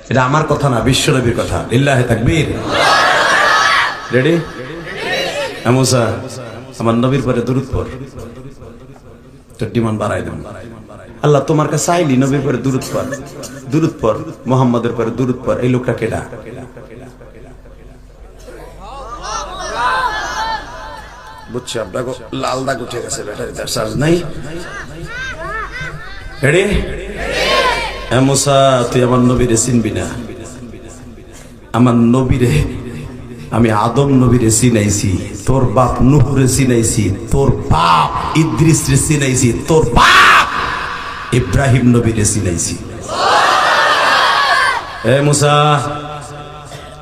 এটা আমার কথা না, বিশ্ব নবীর কথা। লিল্লাহি তাকবীর। রেডি? মুসা, আমার নবীর পরে দুরূদ পড়। তো ডিমান্ড বাড়াই দেন। আল্লাহ তোমার কাছে চাইলি নবীর পরে দুরূদ পড়, দুরূদ পড়, মুহাম্মাদের পরে দুরূদ পড়। এই লোকটা কেডা? বুঝছি আপনাকে লাল দাগ উঠে গেছে, ব্যাটারিতে চার্জ নাই। রেডি? মুসা, তুই আমার নবীরে চিনবি না। আমার নবীরে আমি আদম নবীরে চিনাইছি, তোর বাপ নূহরে চিনাইছি, তোর বাপ ইদ্রিস রে চিনাইছি, তোর বাপ ইব্রাহিম নবীরে চিনাইছি। এ মুসা,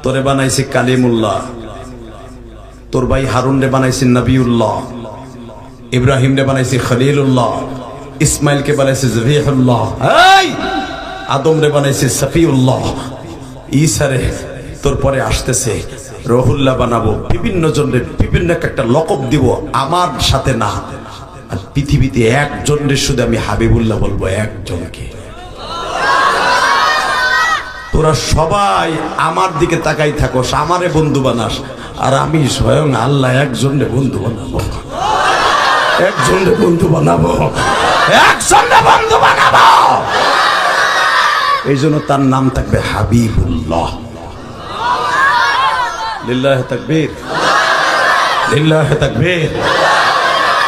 তোরে বানাইছি কালিমুল্লাহ, তোর ভাই হারুন রে বানাইছি নবিউল্লাহ, ইব্রাহিম রে বানাইছি খলিলুল্লাহ, ইসমাইল কে বানাইছি জবিহুল্লাহ, এই আদম রে বানাইছি সফিউল্লাহ, ঈসা রে তোর পরে আসতেছে রহুল্লাহ বানাবো। বিভিন্ন জনের বিভিন্ন একটা লকব দিব, আমার সাথে না। আর পৃথিবীতে একজনের শুধু আমি হাবিবুল্লাহ বলবো, একজনকে। তোরা সবাই আমার দিকে তাকাই থাকোস, আমারে বন্ধু বানাস, আর আমি স্বয়ং আল্লাহ একজনের বন্ধু বানাবো, একজনের বন্ধু বানাবো, একজনের বন্ধু বানাবো। এই জন্য তার নাম থাকবে হাবিবুল্লাহ। লিল্লাহি তাকবীর, লিল্লাহি তাকবীর।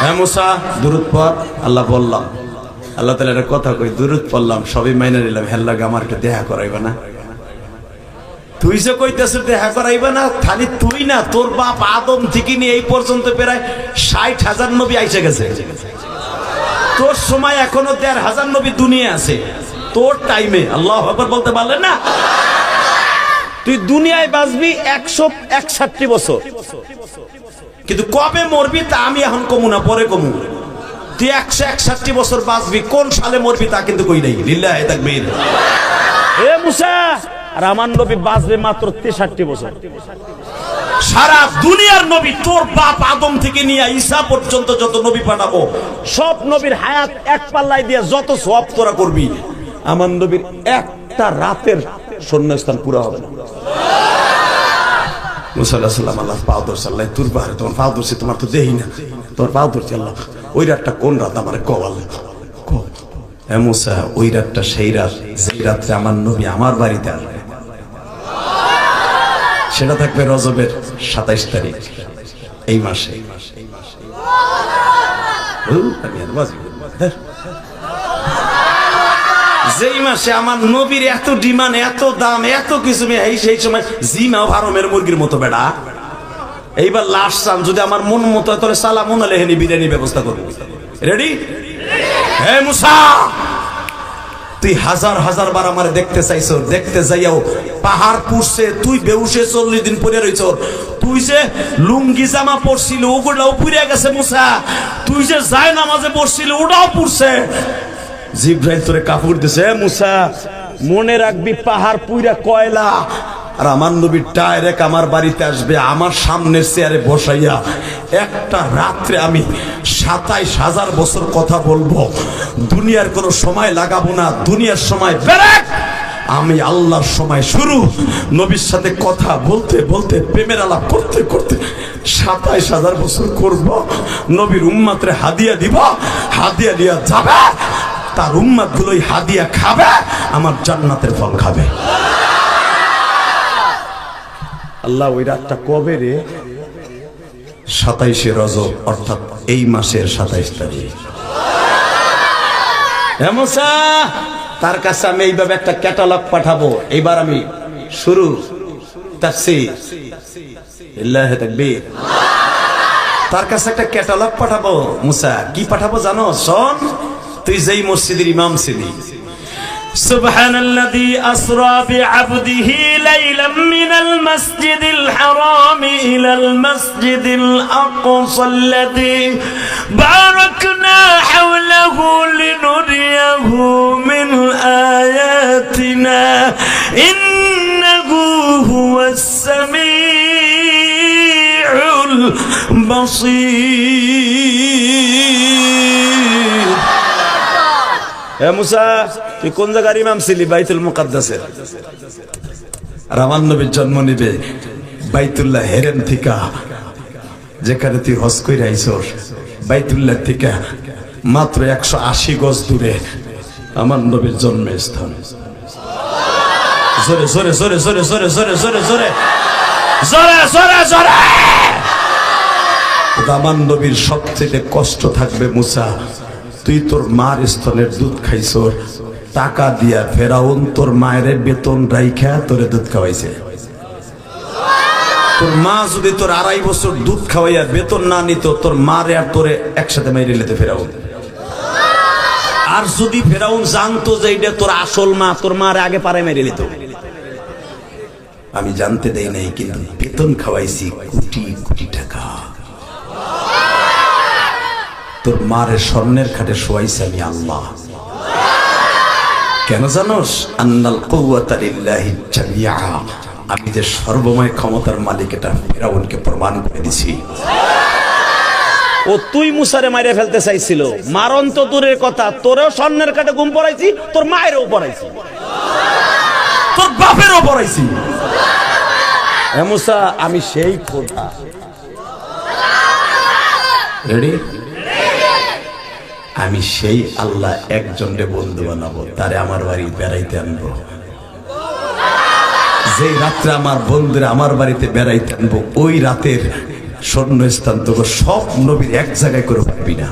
হ্যাঁ মুসা, দুরূদ পড়। আল্লাহ বললাম, আল্লাহ তাআলা একটা কথা কই, দুরূদ পড়লাম, সবই মাইনা নিলাম, হেল্লাগে আমার একটু দেখা করাইবা না? তুই যে কইতেছিস দেখা করাইবা না, খালি তুই না, তোর বাপ আদম থেকে নিয়ে এই পর্যন্ত প্রায় ৬০,০০০ নবী আইসে গেছে। তোর সময় এখনো ১৫০০ নবী দুনিয়া আছে। তোর টাইমে আল্লাহু আকবার বলতে পারলেন না? তুই দুনিয়ায় বাঁচবি ১৬১ বছর, কিন্তু কবে মরবি তা আমি এখন কমু না, পরে কমু। তুই ১৬১ বছর বাঁচবি, কোন সালে মরবি তা কিন্তু কই নাই। লিল্লাহি তাকবীর। এ মুসা, আর আমার নবী বাঁচবে মাত্র ৬৩ বছর। সারা দুনিয়ার নবী, তোর বাপ আদম থেকে নিয়ে ঈসা পর্যন্ত যত নবী পাঠাবো, সব নবীর হায়াত এক পাল্লায় দিয়ে যত সওয়াব তোরা করবি, আমার নবীর একটা রাতের শূন্যস্থান পুরো হবে না। মুসা আলাইহিস সালাম আল্লাহ পাও ধরছে, আল্লাহ তোর পাহাড়ে তোমার পাও ধরছে, তোমার তো দেই না, তোমার পাও ধরছে আল্লাহ। ওই রাতটা কোন রাত আমারে কও আল্লাহ। হ্যাঁ মুসা, ওই রাতটা সেই রাত যেই রাত্রে আমার নবী আমার বাড়িতে আসবে। সেটা থাকবে রজবের ২৭ তারিখ, এই মাসে। যেই মাসে আমার নবীর এত ডিমান্ড, এত দাম, এত কিছু, সেই সময় জিমাও ফার্মের মুরগির মতো বেড়া। এইবার লাস্ট চান, যদি আমার মন মতো হয় তাহলে সালাম লেহেনি বিরিয়ানি ব্যবস্থা করবো। রেডি? হে মুসা, তুই হাজার হাজার বার আমার দেখতে চাইছ, দেখতে যাইয়াও পাহাড় পুড়ছে, তুই বেউসে ৪০ দিন পরে রইছ। তুই যে লুঙ্গি জামা পরছিল ওগুলাও পুড়ে গেছে মুসা। তুই যে যায় নামাজে পড়ছিল ওটাও পুড়ছে। জিব্রাইল তোরে কাপড় দিছে। মুসা, মনে রাখবি পাহাড় পুইরা কয়লা, আর আমার নবী ডাইরেক্ট আমার বাড়িতে আসবে, আমার সামনের চেয়ারে বসাইয়া একটা রাত্রে আমি ২৭,০০০ বছর কথা বলবো। দুনিয়ার কোনো সময় লাগাবো না, দুনিয়ার সময় ব্রেক, আমি আল্লাহর সময় শুরু। নবীর সাথে কথা বলতে বলতে, প্রেমের আলাপ করতে করতে ২৭,০০০ বছর করব। নবীর উম্মতরে হাদিয়া দিব, হাদিয়া দিয়া যাবে, তার উম্মত গুলোই হাদিয়া খাবে, আমার জান্নাতের ফল খাবে। আল্লাহ ওই রাতটা কবে রে? ২৭শে রজব, অর্থাৎ এই মাসের ২৭ তারিখ। হে মুসা, তার কাছে আমি এইভাবে একটা ক্যাটালগ পাঠাবো। এইবার আমি শুরু তাফসীর। লিল্লাহি তাকবীর। তার কাছে একটা ক্যাটালগ পাঠাবো। মুসা, কি পাঠাবো জানো? শোন, তুই যেই মসজিদের ইমাম ছিলি, সুবহানাল্লাযী আসরা বিআবদিহি লাইলাম মিনাল মাসজিদিল হারাম ইলাল মাসজিদিল আকসাল্লাযী বারাকনা হাওলাহু লিনুরিয়াহু মিন আয়াতিনা ইন্নাহু হুয়াস সামিউল বাসীর। হে মুসা, তুই কোন জায়গার ইমাম ছিলি? বাইতুল মুকাদ্দাসের। আর আমার নবীর জন্ম নিবে বাইতুল্লাহ হেরেম থেকে, যেখানে তুই হজ কইরা আইছস, বাইতুল্লাহ থেকে মাত্র 180 গজ দূরে আমার নবীর জন্মস্থান। জোরে জোরে জোরে জোরে জোরে জোরে জোরে জোরে জোরে জোরে জোরে। আমার নবীর সবচেয়ে কষ্ট থাকবে মুসা, তুই তোর মার স্তনের দুধ খাইছস টাকা দিয়া। ফেরাউন তোর মায়ের বেতন রাইখা তোরে দুধ খাওয়াইছে। তোর মা যদি তোর 2.5 বছর দুধ খাওয়াইয়া বেতন না নিত, তোর মারে আর তোরে একসাথে মাইরে নিতে ফেরাউন। আর যদি ফেরাউন জানতো যে এটা তোর আসল মা, তোর মারে আগে পারে মেরে নিত। আমি জানতে দেই নাই, কিন্তু বেতন খাওয়াইছি কোটি কোটি টাকা। তোর মারে স্বর্ণের খাটে শোয়াইছি আমি আল্লাহ। কেন জানোস? আন্নাল কুওয়াতা লিল্লাহি জামিআ, আমি যে সর্বময় ক্ষমতার মালিক, এটা ফিরাউনকে প্রমাণ করে দিছি। ও তুই মুসারে মাইরে ফেলতে চাইছিল, মারণ তো দূরের কথা, তোরেও স্বর্ণের কাটে ঘুম পড়াইছি, তোর মায়েরও পড়াইছি, তোর বাপেরও পড়াইছি। এ মুসা, আমি সেই খোদা। রেডি? আমি সেই আল্লাহ একজনকে বন্ধু বানাবো, তারে আমার বাড়ি বেড়াইতে আনবো। যে রাত্রে আমার বন্ধুরা আমার বাড়িতে বেড়াইতে আনবো, ওই রাতের স্বর্ণ স্থান তোকে সব নবীর এক জায়গায় করে পারবি না।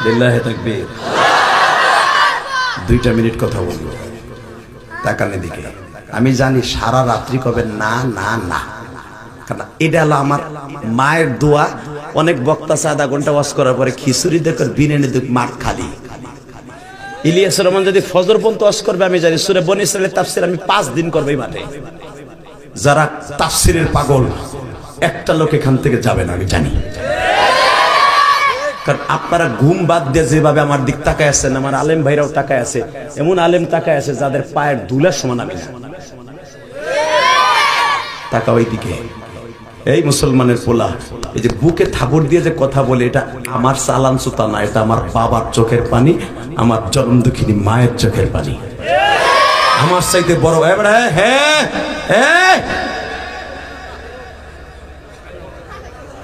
লিল্লাহি তাকবীর। 2 মিনিট কথা বলবো, তাকানে দিকে। আমি জানি সারা রাত্রি কবে না না না, কারণ এটা হলো আমার মায়ের দোয়া। অনেক বক্তা আধা ঘন্টা ওয়াজ করার পরে খিচুড়ি দেখে বিরিয়ানি দেখ মাঠ খালি। ইলিয়াস রহমান যদি ফজর পর্যন্ত ওয়াজ করবে, আমি জানি সূরা বনী ইসরাঈলের তাফসীর আমি 5 দিন করব এই মাঠে। যারা তাফসীরের পাগল, একটা লোক এখান থেকে যাবে না, আমি জানি। কারণ আপনারা ঘুম বাদ দিয়ে যেভাবে আমার দিক তাকায় আছেন, আমার আলেম ভাইরাও তাকায় আছে, এমন আলেম তাকায় আছে যাদের পায়ের ধুলার সমান আমি না। তাকাও এই দিকে। এই মুসলমানের পোলা, এই যে বুকে থাবড় দিয়ে যে কথা বলে, এটা আমার চালান সুতা না, এটা আমার বাবার চোখের পানি, আমার জন্ম দুঃখিনী মায়ের চোখের পানি। আমার চাইতে বড়। হ্যাঁ হ্যাঁ,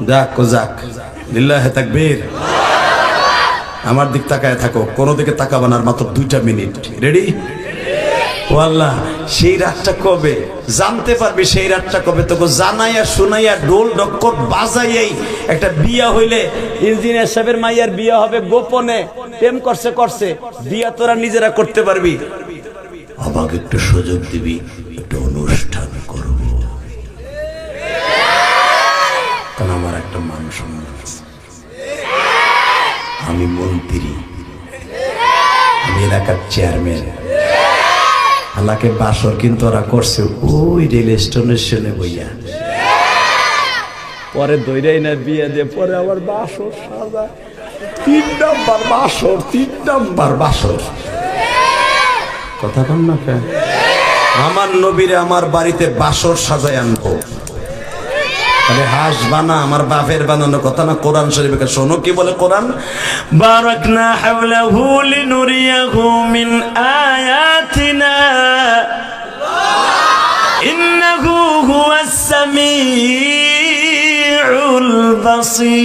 যাক যাক, লিল্লাহি তাকবীর। আমার দিক তাকায় থাকো, কোন দিকে তাকাবা না, মাত্র 2 মিনিট। রেডি? ও আল্লাহ, সেই রাতটা কবে জানতে পারবি? সেই রাতটা কবে তোকে জানাইয়া শুনাইয়া ডোল ডক্কর বাজাইয়াই একটা বিয়া হইলে, ইঞ্জিনিয়ার সাহেবের মাইয়ার বিয়া হবে গোপনে, প্রেম করছে করছে, বিয়া তোরা নিজেরা করতে পারবি। আমাকে একটু সুযোগ দিবি, একটা অনুষ্ঠান করব, কারণ আমার একটা মান সম্মান আছে। আমি মন্ত্রী, আমি এলাকার চেয়ারম্যান। আল্লাহকে বাসর কিন্তু ওরা করছে ওই রেল স্টেশনে বইয়া, পরে দৈরাই না বিয়ে দিয়ে, পরে আবার বাসর সাজা, 3 নাম্বার বাসর, 3 নাম্বার বাসর। কথা কন না কেন? আমার নবীরে আমার বাড়িতে বাসর সাজায় আনবো। আরে হাসবা না, আমার বাপের বানানো কথা না। কোরআন শরীফে শোনো কি বলে কোরআন, বারাকনা হাওলাহু লিনুরিয়াহু মিন আয়াতিনা ইন্নাহু হুয়াস সামিউল বাসীর।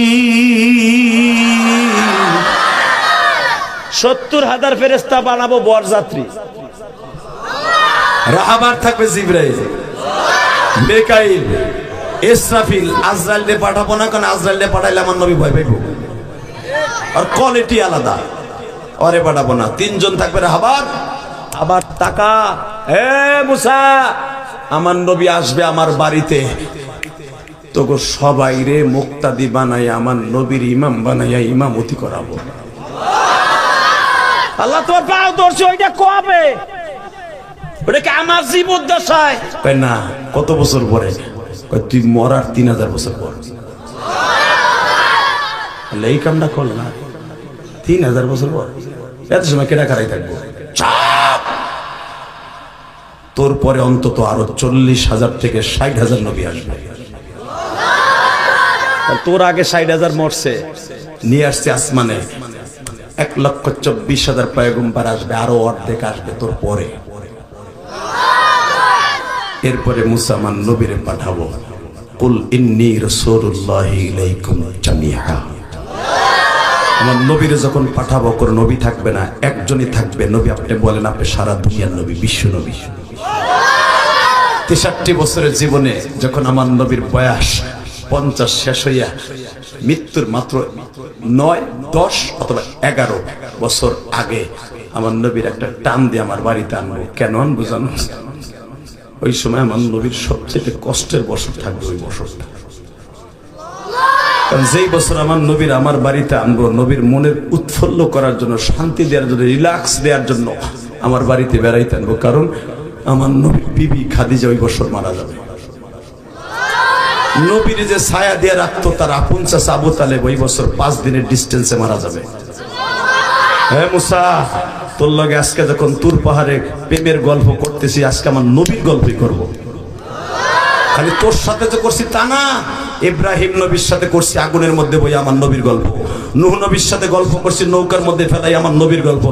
70,000 ফেরেশতা বানাবো বরযাত্রী। রাহাবার থাকবে জিবরাইল, মিকাইল, ইসরাফিল। আজরাইল দিয়ে পাঠাবো না, কারণ আজরাইল দিয়ে পাঠাইলে আমার নবী ভয় পাইব, আর কোয়ালিটি আলাদা, ওরে পাঠাবো না। 3 জন থাকবে রাহাবার। আবার টাকা, হে মুসা, আমার নবী আসবে আমার বাড়িতে, তোকে সবাই রে মুক্তাদি বানাই, আমার নবীর ইমাম বানাইয়া ইমামতি করাবো। আল্লাহ তোমার পাও ধরছে, ওইটা কবে? ওটা কি আমার জীবদ্দশায়? না, কত বছর পরে? তুই মরার 3000 বছর পর। এই কামটা কর না, 3000 বছর পর। এত সময় কেটা খারাই থাকবো? তোর পরে অন্তত আরো 40,000 থেকে 60,000 নবী আসবে। তোর আগে 60,000 মরছে, নিয়ে আসছে আসমানে। 1,24,000 পয়গম্বর আসবে, আরো অর্ধেক আসবে তোর পরে। এরপরে মুসা আমার নবীরে পাঠাবো, কুল ইন্নী রাসূলুল্লাহি ইলাইকুম জামিআ। আমার নবীরে যখন পাঠাবো, কোন নবী থাকবে না, একজনই থাকবে নবী। আপনি বলেন আপনি সারা দুনিয়ার নবী, বিশ্ব নবী। 63 বছরের জীবনে যখন আমার নবীর বয়স 50 শেষ হইয়া মৃত্যুর মাত্র 9, 10 অথবা 11 বছর আগে আমার নবীর একটা টান দিয়ে আমার বাড়িতে আনবো। কেন আনবো জানো? ওই সময় আমার নবীর সবচেয়ে কষ্টের বছর থাকবে ওই বছরটা। কারণ যেই বছর আমার নবীর আমার বাড়িতে আনবো, নবীর মনের উৎফুল্ল করার জন্য, শান্তি দেওয়ার জন্য, রিল্যাক্স দেওয়ার জন্য আমার বাড়িতে বেড়াইতে আনবো। কারণ আমার নবীর বিবি খাদিজা ওই বছর মারা যাবে। নবীর যে ছায়া দিয়ে রাখতো তার আপন চাচা আবু তালেব ওই বছর 5 দিনের ডিস্টেন্সে মারা যাবে। হ্যাঁ মুসা, তোর লগে আজকে যখন তুর পাহাড়ে প্রেমের গল্প করতেছি, আজকে আমার নবীর গল্পই করব। খালি তোর সাথে যে করছি তা না, ইব্রাহিম নবীর সাথে করছি আগুনের মধ্যে বই আমার নবীর গল্প, নূহ নবীর সাথে গল্প করছি নৌকার মধ্যে ফেলাই আমার নবীর গল্প,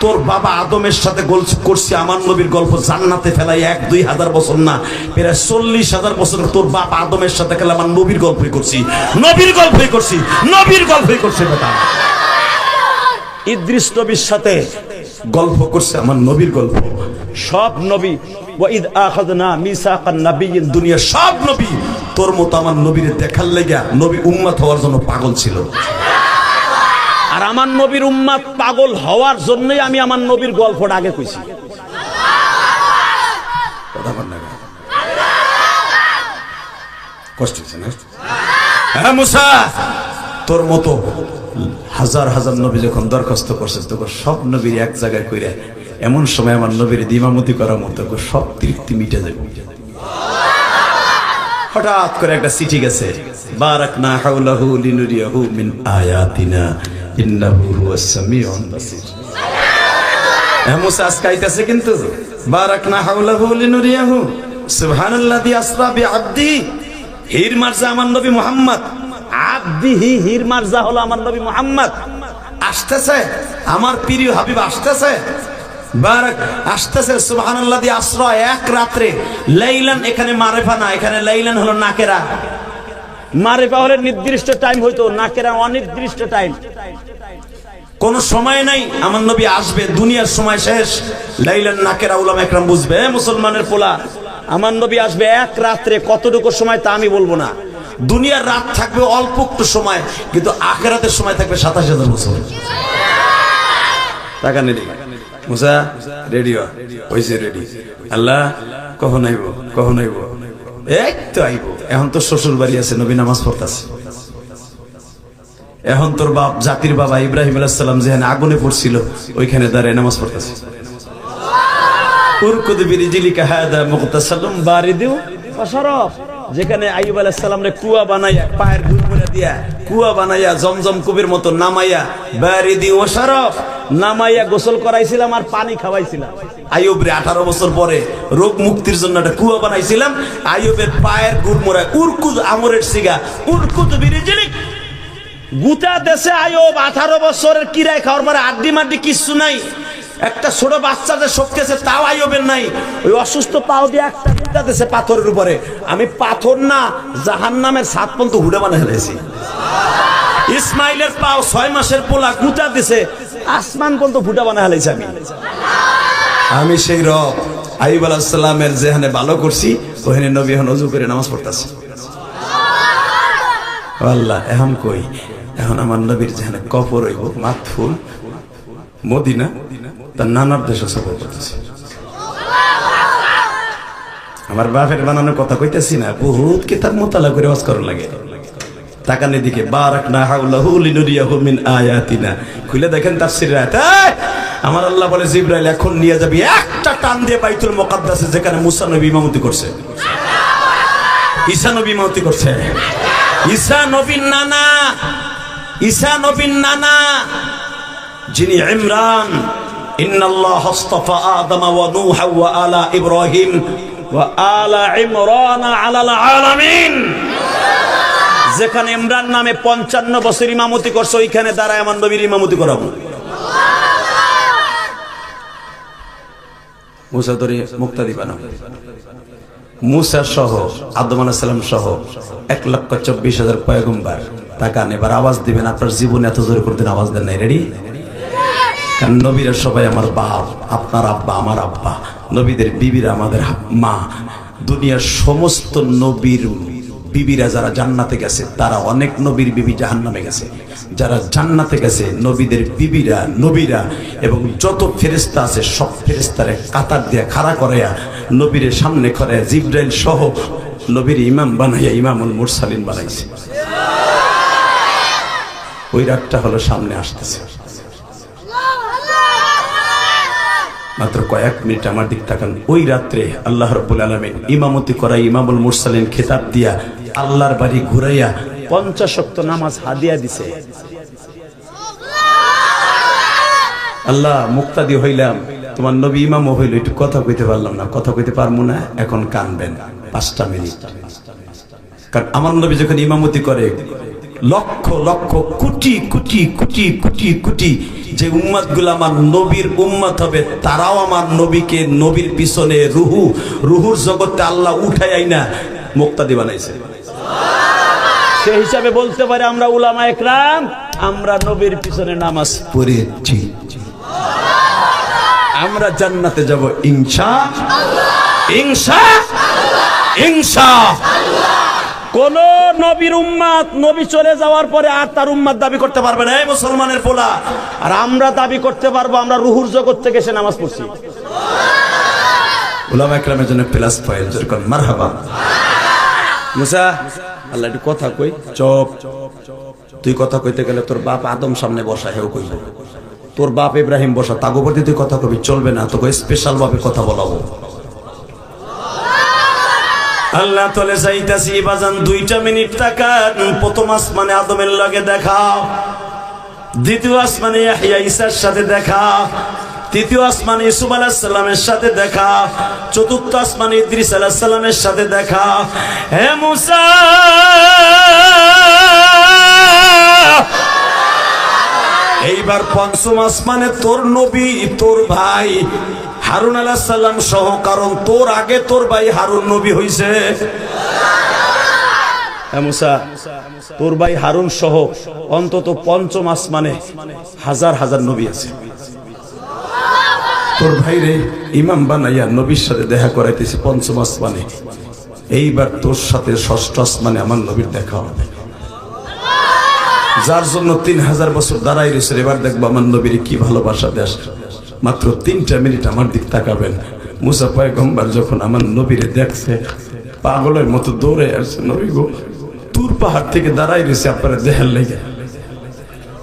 তোর বাবা আদমের সাথে করছি আমার নবীর গল্প, জান্নাতে ফেলাই 1-2 হাজার বছর না, প্রায় 40,000 বছর তোর বাবা আদমের সাথে খেলে আমার নবীর গল্পই করছি, নবীর গল্পই করছি, নবীর গল্পই করছি। বেটা ইদ্রিস নবীর সাথে গল্প করছে আমার নবীর গল্প। সব নবী, ওয়াইদ আখাযনা মিসাকান নাবিয়্যিন, দুনিয়ার সব নবী তোর মতো আমার নবীরে দেখার লাগা নবী উম্মত হওয়ার জন্য পাগল ছিল। আর আমার নবীর উম্মত পাগল হওয়ার জন্যই আমি আমার নবীর গল্পটা আগে কইছি। কথা বল না, কষ্ট হচ্ছে না? হ্যাঁ মুসা, তোর মতো হাজার হাজার নবী যখন দরখাস্ত করছে, তখন সব নবীর এক জায়গায় কইরা এমন সময় আমার নবীর ইমামতি করার মতো সব তৃপ্তি মিটে যাবে। হঠাৎ করে একটা চিঠি গেছে, বারাকনা হাওলাহু লিনুরিয়াহু মিন আয়াতিনা ইন্নাহু হুয়াস সামিউল বাসীর। মুসা আজকে আইতাছে কিন্তু, বারাকনা হাওলাহু লিনুরিয়াহু, সুবহানাল্লাযী আসরা বিআবদি, হির মারজা আমার নবী মুহাম্মদ, আব্দিহি হির মারজা হলো আমার নবী মুহাম্মদ। আসতেছে আমার প্রিয় হাবিব, আসতেছে বারাক, আসতেছে। সুবহানাল্লাযী আসরা, এক রাত্রে, লাইলান এখানে মারিফা না, এখানে লাইলান হলো নাকেরা। মারিফা হলে নির্দিষ্ট টাইম হইতো, নাকেরা অনির্দিষ্ট টাইম, কোন সময় নাই। আমার নবী আসবে, দুনিয়ার সময় শেষ। লাইলান নাকেরা উলামা একরাম বুঝবে। মুসলমানের পোলা, আমার নবী আসবে এক রাত্রে, কতটুকু সময় তা আমি বলবো না। দুনিয়ার রাত থাকবে অল্প একটু সময়, কিন্তু আখিরাতের সময় থাকবে 27,000 বছর। টাকা নেই মুসা, রেডিও হইছে, রেডি। আল্লাহ কখন আইব, কখন আইব? এই তো আইব। এখন তো শ্বশুর বাড়ি আছে, নবী নামাজ পড়তাছে। এখন তোর বাপ, জাতির বাবা ইব্রাহিম আলাইহিস সালাম যেখানে আগুনে পড়ছিল, ওইখানে দাঁড়ায় নামাজ পড়তাছে। উরকুদ বিরিজিলিকা হাদা মুগতাসালুম বারিদু ওয়া শারাব, যেখানে আইয়ুব আলাইহিস সালাম রে কুয়া বানাইয়া, পায়ের গুলগুলা দিয়া কুয়া বানাইয়া, জমজম কূপের মতো নামাইয়া, বারিদি ওয়া শারাব নামাইয়া গোসল করাইছিলাম আর পানি খাওয়াইছিলাম। আইয়ুব রে 18 বছর পরে রোগ মুক্তির জন্য একটা কুয়া বানাইছিলাম। আইয়ুবের পায়ের গুড়মোড়া, উরকুদ আমরের সিগা, উরকুদ বিরিজিলিক, গুতা দেশে আইয়ুব 18 বছরের কিরায় খাওয়ার পরে আড্ডি মাড্ডি কিচ্ছু নাই। একটা ছোট বাচ্চা যে শক্তি আছে তাও আইয়ুবের নাই। ওই অসুস্থ পাও দিয়ে একটা গুতা দেশে পাথরের উপরে। আমি পাথর না, জাহান্নামের 7 পর্যন্ত হুডে বানাই ফেলেছি। ইসমাইলের পাও 6 মাসের পোলা গুতা দিছে, আসমান পর্যন্ত ফুটা বানাই ফেলেছি আমি সেই রব আইয়ুব আলাইহিস সালামের যেখানে ভালো করছি, ওখানে নবী এখন ওযু করে নামাজ পড়তাছে। আল্লাহ এখন কই, এখন আমার নবীর যেখানে কবর হইব মাকফুল মদিনা, তার নানার দেশে সফর করতেছে। আমার বাপের বানানোর কথা কইতেছি না, বহুত কিতাব মোতালা করে ওয়াজ করা লাগে। তাকানের দিকে, বারাকনা হাওলাহু লিনুরিয়াহু মিন আয়াতিনা, খুলে দেখেন তাফসীরের আয়াত। আমার আল্লাহ বলে, জিবরাইল এখন নিয়ে যাবি একটা টান দিয়ে বাইতুল মুকাদ্দাসে, যেখানে মুসা নবী ইমামতি করছে, ঈসা নবী ইমামতি করছে। ঈসা নবীর নানা, ঈসা নবীর নানা যিনি ইমরান, ইন্নাল্লাহ আস্তাফা আদম ওয়া নূহ ওয়া আলা ইব্রাহিম ওয়া আলা ইমরান আলাল আলামিন, যেখানে ইমরান নামে 55 বছর ইমামতি করছে ওইখানে দাঁড়ায় আমার নবীর ইমামতি করাবো। মুসা ধরে মুক্তাদি বানাবো। মুসা সহ আদম আলাইহিস সালাম সহ 1,24,000 পয়গম্বর তাকান। এবার আওয়াজ দিবেন, আপনার জীবনে এত জোরে করতেন আওয়াজ দেন নাই। রেডি? কারণ নবীরা সবাই আমার বাপ, আপনার আব্বা আমার আব্বা, নবীদের বিবিরা আমাদের মা। দুনিয়ার সমস্ত নবীর বিবিরা যারা জান্নাতে গেছে তারা অনেক নবীর বিবি জাহান্নামে গেছে। যারা জান্নাতে গেছে নবীদের বিবিরা নবীরা এবং যত ফেরেশতা আছে সব ফেরেশতারে কাতার দিয়ে খাড়া করাইয়া নবীর সামনে করে জিবরাইল সহ নবীর ইমাম বানাইয়া ইমামুল মুরসালিন বানাইছে। ওই রাতটা হলো সামনে আসতেছে। মাত্র কয়েক মিনিট আমার দিক তাকান। ওই রাত্রে আল্লাহ রাব্বুল আলামিন ইমামতি করাই ইমামুল মুরসালিন খেতাব দিয়া আল্লাহর বাড়ি ঘুরাইয়া 50 ওয়াক্ত নামাজ হাদিয়া দিছে। আল্লাহ মুক্তাদি হইলাম, তোমার নবী ইমামও হইল, একটু কথা কইতে পারলাম না, কথা কইতে পারবো না, এখন কানবেন 5টা মিনিট। কারণ আমার নবী যখন ইমামতি করে লক্ষ লক্ষ কোটি কোটি কোটি কোটি কোটি যে উম্মত গুলো আমার নবীর উম্মত হবে তারাও আমার নবীকে নবীর পিছনে রুহুর জগতে আল্লাহ উঠাই আইনা মুক্তাদি বানাইছে। সেই হিসাবে বলতে পারে আমরা উলামা একরাম আমরা নবীর পিছনে নামাজ পড়েছি, আমরা জান্নাতে যাব ইনশাআল্লাহ ইনশাআল্লাহ ইনশাআল্লাহ। কোন নবীর উম্মত নবী চলে যাওয়ার পরে আর তার উম্মত দাবি করতে পারবে না এই মুসলমানের পোলা। আর আমরা দাবি করতে পারবো আমরা রুহুর জগৎ থেকে এসে নামাজ পড়ছি। উলামা একরামের জন্য প্লাস পয়েন্ট যেরকম মারহাবা। মুসা আল্লাহ একটু কথা কই, চুপ। তুই কথা কইতে গেলে তোর বাপ আদম সামনে বসা হেও কইব, তোর বাপ ইব্রাহিম বসা তাগোপতি তুই কথা কবি চলবে না, তোকে স্পেশাল ভাবে কথা বলাবো। আল্লাহ তলে চাইতাছি বাজান 2টা মিনিট তাকান। প্রথম আসমানে আদমের লগে দেখা, দ্বিতীয় আসমানে ইয়াহইয়া ঈসার সাথে দেখা, তৃতীয় আসমানে ইউসুফ আলাইহিস সালামের সাথে দেখা, চতুর্থ আসমানে ইদ্রিস আলাইহিস সালামের সাথে দেখা। হে মুসা এইবার পঞ্চম আসমানে তোর নবী তোর ভাই হারুন আলাইহিস সালাম সহ, কারণ তোর আগে তোর ভাই হারুন নবী হইছে। মুসা তোর ভাই হারুন সহ অন্তত পঞ্চম আসমানে হাজার হাজার নবী আছে। তোর ভাইরে ইমাম বানাইয়া নবীর সাথে দেখা করাইতেছে পঞ্চম আসমানে। এইবার তোর সাথে ষষ্ঠ আসমানে আমার নবীর দেখা হবে, যার জন্য 3000 বছর দাঁড়াই রয়েছে। এবার দেখবো আমার নবীর কি ভালোবাসা দেশ। মাত্র 3টা মিনিট আমার দিক তাকাবেন। মুসা পয়গম্বর যখন আমার নবীরে দেখছে পাগলের মতো দৌড়ে আসছে। নবী গো তুর পাহাড় থেকে দাঁড়াই রয়েছে আপনারা দেখার লেগে।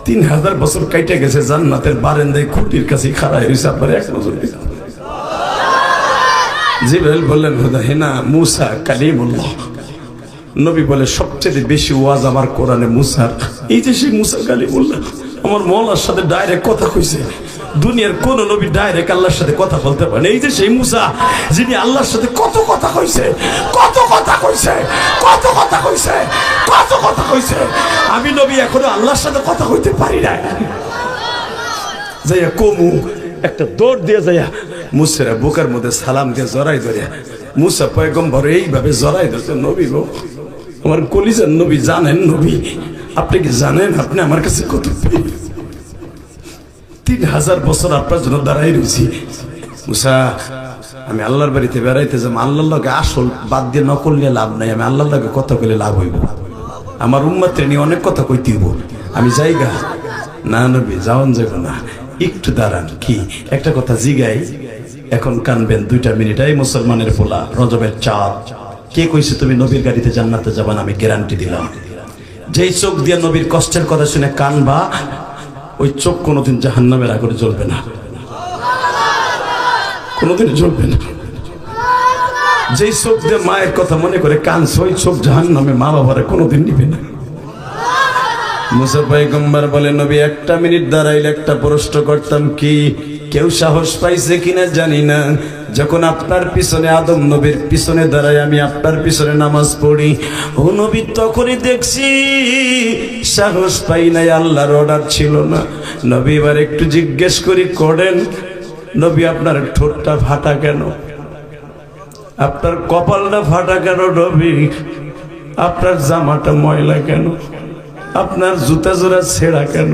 3000 বছর কাইটে গেছে, জান্নাতের বারান্দায় খুঁটির কাছে খাড়াই রয়েছে আপনারা এক নজর দিলেন। জিবরাইল বললেন হেনা মুসা কালিমুল্লাহ। নবী বলে সবচেয়ে বেশি ওয়াজ আমার কোরআনে মুসার। এই যে সেই মুসা কালিমুল্লাহ আমার মওলার সাথে ডাইরেক্ট কথা কইছে। দুনিয়ার কোন নবী ডাইরেক্ট আল্লাহর সাথে কথা বলতে পারে। এই যে সেই মুসা যিনি আল্লাহর সাথে কত কথা কইছে, কত কথা কইছে, কত কথা কইছে, কত কথা কইছে। আমি নবী এখনো আল্লাহর সাথে কথা কইতে পারি না। যাইয়া কমু একটা দৌড় দিয়ে যাইয়া মুসার বুকের মধ্যে সালাম দিয়ে জড়াই ধরে মুসা পয়গম্বর এইভাবে জড়াই ধরছে। নবী গো আমার কলিজার নবী, জানেন নবী আপনি কি জানেন আপনি আমার কাছে কত 3000 বছর আপনার জন্য দাঁড়াই রয়েছি। মুসা আমি আল্লাহর বাড়িতে বেড়াইতে যাবো, আল্লাহর লগে আসল বাদ দিয়ে নকল নিয়ে লাভ নাই। আমি আল্লাহর লগে কথা কইলে লাভ হইব, আমার উম্মতের নিয়ে অনেক কথা কইতে হইব। আমি যাইগা না নবী যাওয়ান যাব না, একটু দাঁড়ান। কি একটা কথা জিগাই, এখন কানবেন 2টা মিনিট। এই মুসলমানের পোলা রজবের চাঁদ কে কইছে তুমি নবীর গাড়িতে জান্নাতে যাবা না? আমি গ্যারান্টি দিলাম। যেই চোখ দিয়ে নবীর কষ্টের কথা শুনে কানবা ওই চোখ কোনোদিন জাহান্নামের আগুনে জ্বলবে না, কোনোদিন জ্বলবে না। যেই চোখ দিয়ে মায়ের কথা মনে করে কানছে ওই চোখ জাহান্নামে মা বাবারা কোনোদিন নিবে না। মুসা পয়গম্বর বলে নবী 1টা মিনিট দাঁড়াইলে একটা প্রশ্ন করতাম, কি কেউ সাহস পাইছে কিনা জানি না, যখন আপনার পিছনে আদম নবীর পিছনে দাঁড়ায় আমি আপনার পিছনে নামাজ পড়ি, ও নবী তখনই দেখছি সাহস পাই নাই, আল্লাহর অর্ডার ছিল না। নবী এবার একটু জিজ্ঞেস করি করেন, নবী আপনার ঠোঁটটা ফাটা কেন, আপনার কপালটা ফাটা কেন, নবী আপনার জামাটা ময়লা কেন, আপনার জুতা জোড়া ছেঁড়া কেন?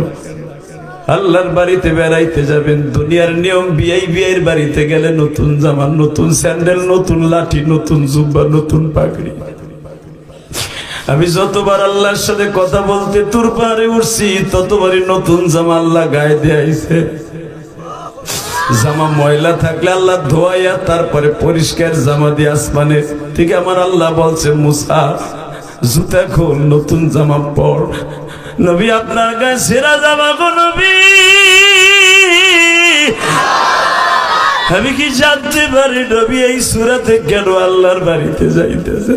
আল্লাহর বাড়িতে বেড়াইতে যাবেন, দুনিয়ার নিয়ম বিয়ের বাড়িতে গেলে নতুন জামা, নতুন স্যান্ডেল, নতুন লাঠি, নতুন জুব্বা, নতুন পাগড়ি। আমি যতবার আল্লাহর সাথে কথা বলতে তোর পারে উঠছি, ততবারই নতুন জামা আল্লাহ গায়ে দিয়েছে। জামা ময়লা থাকলে আল্লাহ ধোয়াইয়া তারপরে পরিষ্কার জামা দিয়ে আসমানে থেকে আমার আল্লাহ বলছে মুসা জুতা খোল, নতুন জামা পর। নবী আপনার গায়ে সেরা জামা গো নবী, আমি কি জানতে পারি নবী এই সূরাতে কেন আল্লাহর বাড়িতে যাইতেছে?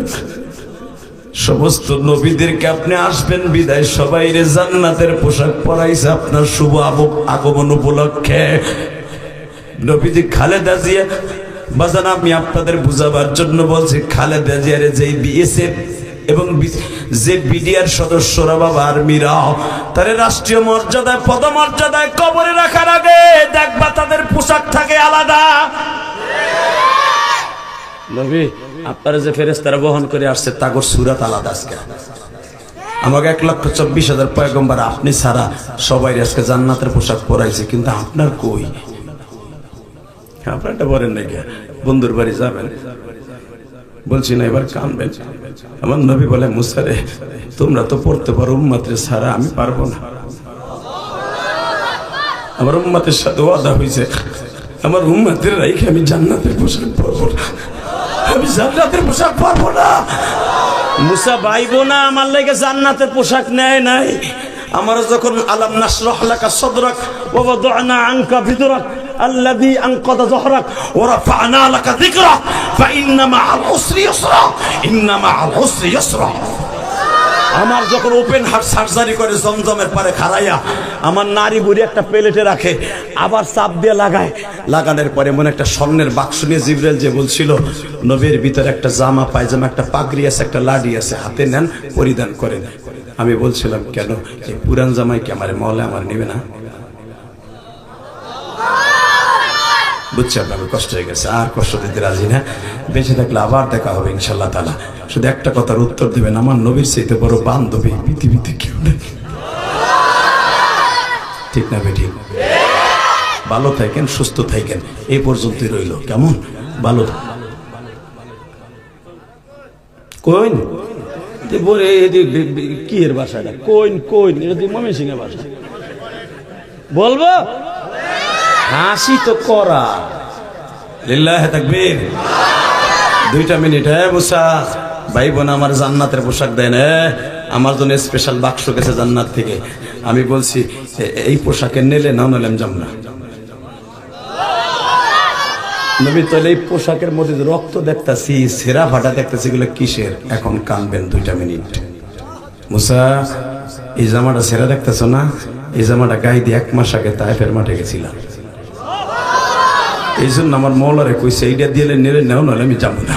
সমস্ত নবীদেরকে আপনি আসবেন বিদায় সবাই রে জান্নাতের পোশাক পরাইছে আপনার শুভ আগমন উপলক্ষে। নবীজি খালেদা জিয়া বাজান, আমি আপনাদের বুঝাবার জন্য বলছি, খালেদা জিয়ার যে বিএসএফ এবং যে বিডিআর সদস্যরা বাবা আর্মিরা তারে রাষ্ট্রীয় মর্যাদায় পদমর্যাদায় কবরে রাখার আগে দেখবা তাদের পোশাক থাকে আলাদা। নবী আপনারা যে ফেরেশতারা বহন করে আসছে তাগর সূরাত আলাদা। আজকে আমাকে 1,24,000 পয়গম্বর আপনি ছাড়া সবাই আজকে জান্নাতের পোশাক পরাইছে, কিন্তু আপনার কই? আপনারটা বলেন নাকি বন্ধুর বাড়ি যাবেন, বলছি না এবার কানবেন। আমার নবী বলে মুসা রে তোমরা তো পড়তে পারো, উম্মতের ছাড়া আমি পারবো না। আমার উম্মতের সাথে ওয়াদা হয়েছে, আমার উম্মতের রাইখে আমি জান্নাতের পোশাক পরবো না, আমি জান্নাতের পোশাক পরবো না। মুসা ভাইবো না আমার লাগে জান্নাতের পোশাক নেয় নাই। আমার যখন আলাম নাশরাহ লাকা সাদরাক ওয়া ওয়াদানা আনকা বিদরাক আল্লাযী আনকাযা যহরাক ওয়া রাফা'না লাকা যিকরাক ফাইন্না মা'আল উসরি ইউসরা, ইন্না মা'আল উসরি ইউসরা। আমার যখন ওপেন হার্ট সার্জারি করে জমজমের পারে খাড়াইয়া আমার নারী বুড়ি একটা প্লেটে রাখে, আবার চাপ দিয়ে লাগায়, লাগানোর পরে মনে একটা স্বর্ণের বাক্স নিয়ে জিবরাইল যে বলছিল নবীর ভিতরে একটা জামা পায়জামা একটা পাগড়ি আছে একটা লাডি আছে, হাতে নেন পরিধান করেন। আমি বলছিলাম কেন এই পুরান জামাই কি আমার মহলে আমার নেবে না? বুঝছি আপনার কষ্ট হয়ে গেছে, আর কষ্ট দিতে রাজি না। বেঁচে থাকলে আবার দেখা হবে ইনশাআল্লাহ তাআলা। শুধু একটা কথার উত্তর দিবেন, আমার নবীর চাইতে বড় বান্ধবী পৃথিবীতে কেউ নেই। ঠিক না বেঠিক? ভালো থাকেন, সুস্থ থাকেন, এই পর্যন্তই রইল। কেমন ভালো কইন কি এর বাসাটা কইন কইন মমি সিং এর বাসা বলবো, হাসি তো করা। লিল্লাহে তাকবীর। 2 মিনিট। হ্যাঁ মুসা ভাই বোন আমার জান্নাতের পোশাক দেন, আমার জন্য স্পেশাল বাক্স গেছে জান্নাত থেকে। আমি বলছি এই পোশাকে নিলে না নিলাম যাব না। নবী তাহলে এই পোশাকের মধ্যে রক্ত দেখতেছি, সেরা ফাটা দেখতেছি, এগুলো কিসের? এখন কানবেন 2 মিনিট। মুসা এই জামাটা সেরা দেখতেছ না? এই জামাটা গায়ে দিয়ে 1 মাস আগে তায়েফের মাঠে গেছিলাম, এই জন্য আমার মৌলারে কইছে এইটা দিলে নেলে নেও, নাহলে আমি যাবো না।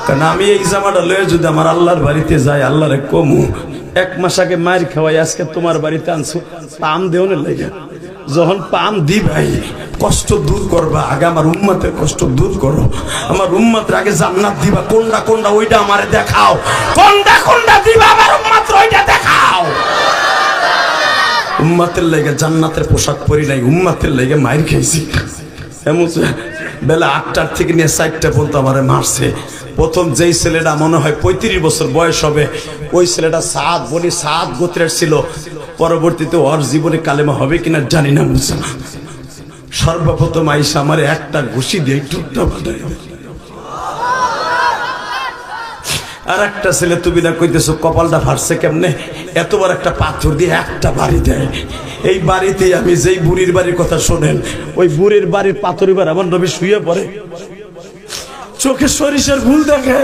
কারণ আমি এই জামাটা লয়ে যদি আমার আল্লাহর বাড়িতে যাই, আল্লাহরে কমু 1 মাস আগে মায়ের খাওয়াই আজকে তোমার বাড়িতে আনছো, পাম দেওয়ার লেগে। যখন পাম দি ভাই কষ্ট দূর করবা, আগে আমার উম্মতের কষ্ট দূর করো, আমার উম্মতের আগে জান্নাত দিবা। কোনটা কোনটা ওইটা আমারে দেখাও, কোনটা কোনটা দিবা আমার উম্মতের ওইটা দেখাও। উম্মতের লেগে জান্নাতের পোশাক পরি নাই, উম্মতের লেগে মায়ের খেয়েছি। বেলা 8টার থেকে নিয়ে 4টা পর্যন্ত আমারে মারছে। প্রথম যেই ছেলেটা মনে হয় 35 বছর বয়স হবে, ওই ছেলেটা সাদ বনি সাদ গোত্রের ছিল। পরবর্তীতে ওর জীবনে কালেমা হবে কিনা জানি না। সর্বপ্রথম আইসা আমার একটা ঘুষি দিয়ে টুকটা বাঁধাই। আর একটা ছেলে তুমি না কইতেছো কপালটা ফাটছে কেমনে, এতবার একটা পাথর দিয়ে একটা বাড়ি দেয়। এই বাড়িতেই আমি যেই বুড়ির বাড়ির কথা শোনেন, ওই বুড়ির বাড়ির পাথর এবার আমার নবী শুয়ে পড়ে, চোখে সরিষার ফুল দেখে।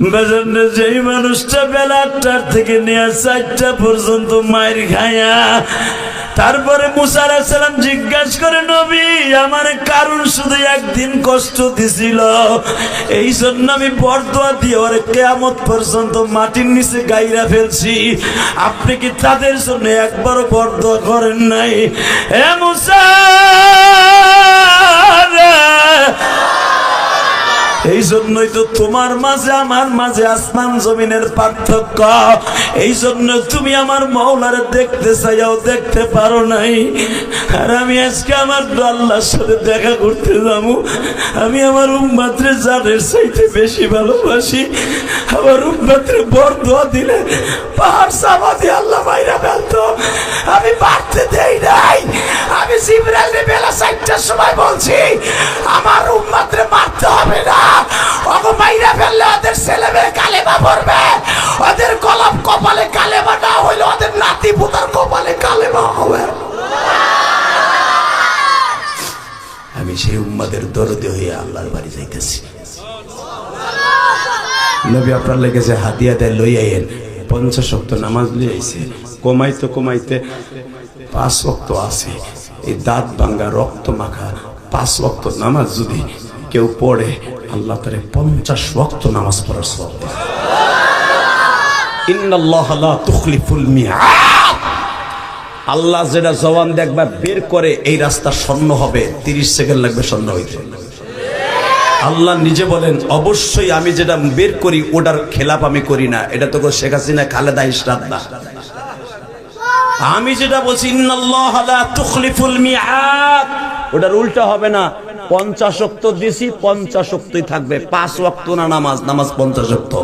বাজারে যেই মানুষটা বেলা 8টার থেকে নিয়ে 4টা পর্যন্ত মায়ের খায়া তারপরে মুসা আলাইহিস সালাম জিজ্ঞাসা করে, নবী আমার কারণ শুধু একদিন কষ্ট দিছিল, এই জন্য আমি বরদোয়া দিয়ে ওরে কিয়ামত পর্যন্ত মাটির নিচে গাইরা ফেলছি, আপনি কি তাদের জন্য একবারও বরদোয়া করেন নাই? হে মুসা, এই জন্যই তো তোমার মাঝে আমার মাঝে আসমান জমিনের পার্থক্য, এই জন্য তুমি আমার মাওলারে দেখতে চাইও দেখতে পারো নাই। আর আমি আজকে আমার আল্লাহর সাথে দেখা করতে যাবো, আমি আমার উম্মতরে জানের চাইতে বেশি ভালোবাসি। আমার উম্মতরে বরদোয়া দিলে পাহাড় চাপা দিয়ে আল্লাহ মাইরা ফেলতো, আমি বাড়তে দেই নাই। আমি জিবরাইলে বেলা 4টার সময় বলছি আমার উম্মতরে মারতে হবে না, ওকে মাইরা ফেললে ওদের ছেলে মেয়ে কালেমা পড়বে, ওদের কলম কপালে কালেমা না হইলে ওদের নাতি পুতার কপালে কালেমা হবে। আমি সেই উম্মতের দরদে হয়ে আল্লাহর বাড়ি যাইতেছি। নবী আপনার লেগেছে হাতিয়া দেয় লই আইয়েন, 50 ওয়াক্ত নামাজ লই আইছে, কমাইতে কমাইতে 5 ওয়াক্ত আছে। এই দাঁত ভাঙ্গা রক্ত মাখা 5 ওয়াক্ত নামাজ যদি কেউ পড়ে, আল্লাহ তারে 50 ওয়াক্ত নামাজ পড়ার সওয়াব দেয়। ইন্নাল্লাহা লা তুখলিফুল মিআদ। আল্লাহ যেটা জবান দেখবা বের করে এই রাস্তা স্বর্ণ হবে, 30 সেকেন্ড লাগবে স্বর্ণ হইতে। আল্লাহ নিজে বলেন, অবশ্যই আমি যেটা বের করি ওটার খেলাপ আমি করি না। এটা তো শেখ হাসিনা খালেদা ইশরাত না। আমি যেটা বলছি ইন্নাল্লাহা লা তুখলিফুল মিআদ, ওটার উল্টা হবে না। 50 ওয়াক্ত দিছি, 50 ওয়াক্তই থাকবে। 5 ওয়াক্ত না নামাজ, নামাজ 50 ওয়াক্ত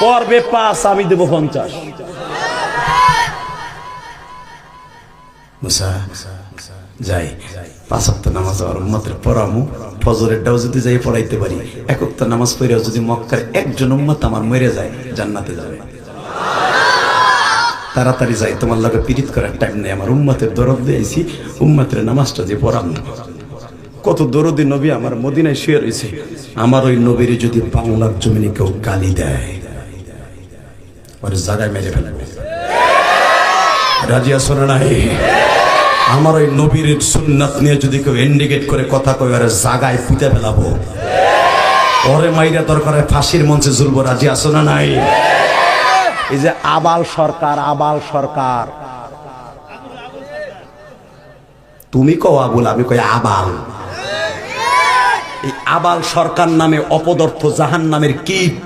পড়বে 5, আমি দেব 50। মুসা যাই 5 ওয়াক্ত নামাজ আর উম্মতের পড়ামু, ফজরেরটাও যদি যাই পড়াইতে পারি, 1 ওয়াক্ত নামাজ পড়েও যদি মক্কার একজন উম্মত আমার মরে যায়, জান্নাতে যাবে। তাড়াতাড়ি যাই, তোমার লাগে পীড়িত করার টাইম নেই। আমার উম্মতের দরদ দিয়েছি, উম্মতের নামাজটা যে পড়াম। কত দরদি নবী আমার মদিনায় শুয়ে রয়েছে। আমার ওই নবীর যদি বাংলার জমিনে কেউ গালি দেয়, ওর জায়গায় মেরে ফেলবে। রাজি আছো না নাই? আমার ওই নবীর সুন্নাত নিয়ে যদি কেউ ইন্ডিকেট করে কথা কয়, ওর জায়গায় পুঁতে ফেলাবো। ওরে মাইরা দরকার ফাঁসির মঞ্চে ঝুলবো। রাজি আছো না নাই? এই যে আবাল সরকার, আবাল সরকার, তুমি কও আবুল, আমি কই আবাল। এই আবাল সরকার নামে অপদার্থ জাহান্নামের কীট।